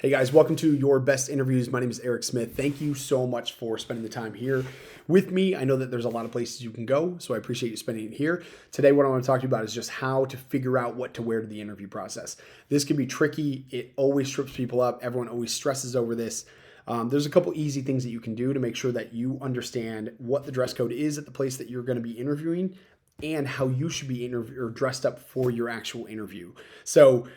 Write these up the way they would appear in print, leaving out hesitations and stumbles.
Hey guys, welcome to Your Best Interviews. My name is Eric Smith. Thank you so much for spending the time here with me. I know that there's a lot of places you can go, so I appreciate you spending it here. Today, what I want to talk to you about is just how to figure out what to wear to the interview process. This can be tricky. It always trips people up. Everyone always stresses over this. There's a couple easy things that you can do to make sure that you understand what the dress code is at the place that you're going to be interviewing and how you should be dressed up for your actual interview. So,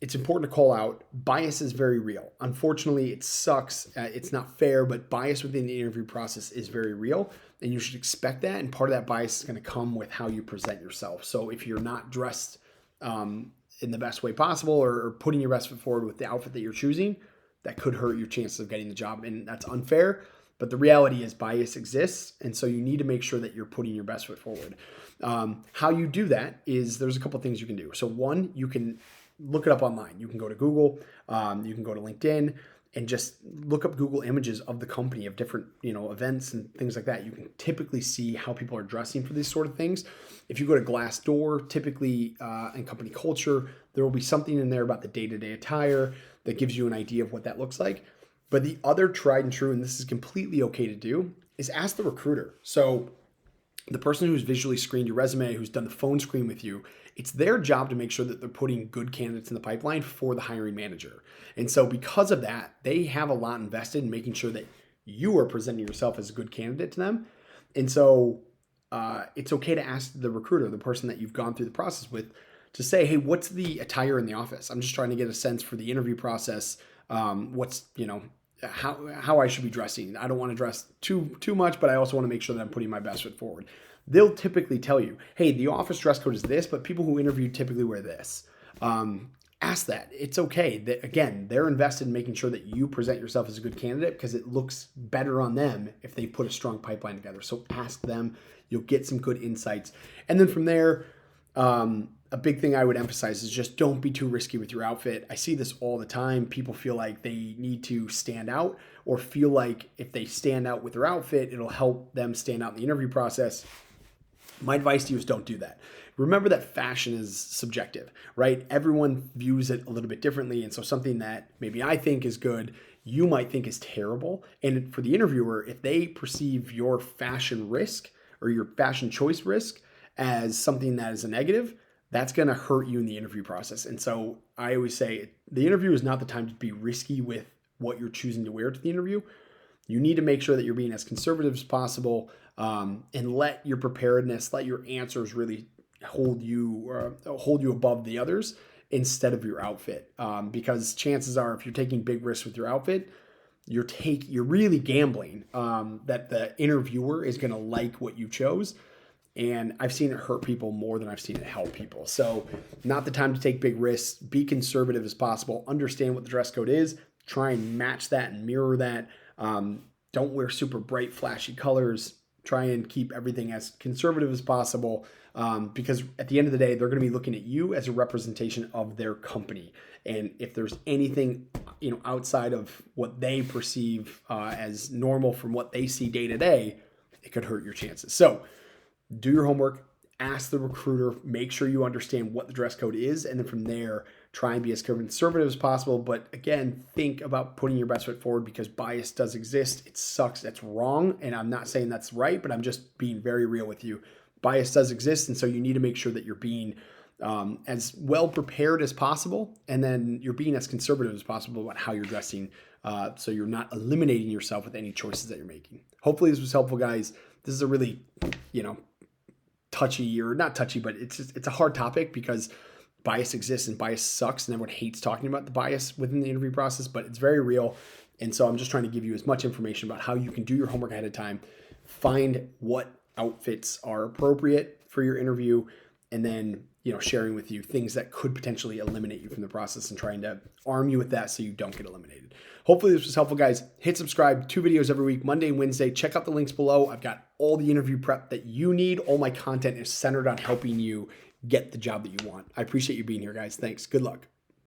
it's important to call out bias is very real. Unfortunately, it sucks. It's not fair, but bias within the interview process is very real, and you should expect that. And part of that bias is going to come with how you present yourself. So if you're not dressed in the best way possible or putting your best foot forward with the outfit that you're choosing, that could hurt your chances of getting the job. And that's unfair. But the reality is bias exists, and so you need to make sure that you're putting your best foot forward. How you do that is there's a couple things you can do. So one, you can look it up online. You can go to Google, you can go to LinkedIn, and just look up Google images of the company, of different events and things like that. You can typically see how people are dressing for these sort of things. If you go to Glassdoor, typically in company culture, there will be something in there about the day-to-day attire that gives you an idea of what that looks like. But the other tried and true, and this is completely okay to do, is ask the recruiter. So the person who's visually screened your resume, who's done the phone screen with you, it's their job to make sure that they're putting good candidates in the pipeline for the hiring manager. And so because of that, they have a lot invested in making sure that you are presenting yourself as a good candidate to them. And so it's okay to ask the recruiter, the person that you've gone through the process with, to say, hey, what's the attire in the office? I'm just trying to get a sense for the interview process. What's, how I should be dressing. I don't want to dress too much, but I also want to make sure that I'm putting my best foot forward. They'll typically tell you, hey, the office dress code is this, but people who interview typically wear this. Ask that. It's okay. Again, they're invested in making sure that you present yourself as a good candidate because it looks better on them if they put a strong pipeline together. So ask them. You'll get some good insights. And then from there, a big thing I would emphasize is just don't be too risky with your outfit. I see this all the time. People feel like they need to stand out or feel like if they stand out with their outfit, it'll help them stand out in the interview process. My advice to you is don't do that. Remember that fashion is subjective, right? Everyone views it a little bit differently. And so something that maybe I think is good, you might think is terrible. And for the interviewer, if they perceive your fashion risk or your fashion choice risk as something that is a negative, that's going to hurt you in the interview process. And so I always say the interview is not the time to be risky with what you're choosing to wear to the interview. You need to make sure that you're being as conservative as possible and let your preparedness, let your answers really hold you above the others instead of your outfit. Because chances are, if you're taking big risks with your outfit, you're really gambling that the interviewer is going to like what you chose. And I've seen it hurt people more than I've seen it help people. So not the time to take big risks. Be conservative as possible. Understand what the dress code is. Try and match that and mirror that. Don't wear super bright, flashy colors. Try and keep everything as conservative as possible because at the end of the day, they're going to be looking at you as a representation of their company. And if there's anything outside of what they perceive as normal from what they see day to day, it could hurt your chances. So do your homework, ask the recruiter, make sure you understand what the dress code is, and then from there, try and be as conservative as possible. But again, think about putting your best foot forward because bias does exist. It sucks. That's wrong. And I'm not saying that's right, but I'm just being very real with you. Bias does exist. And so you need to make sure that you're being as well prepared as possible. And then you're being as conservative as possible about how you're dressing. So you're not eliminating yourself with any choices that you're making. Hopefully this was helpful, guys. This is a really, touchy or not touchy, but it's a hard topic because bias exists and bias sucks and everyone hates talking about the bias within the interview process, but it's very real. And so I'm just trying to give you as much information about how you can do your homework ahead of time, find what outfits are appropriate for your interview, and then, sharing with you things that could potentially eliminate you from the process and trying to arm you with that so you don't get eliminated. Hopefully this was helpful, guys. Hit subscribe, 2 videos every week, Monday and Wednesday. Check out the links below. I've got all the interview prep that you need. All my content is centered on helping you get the job that you want. I appreciate you being here, guys. Thanks. Good luck.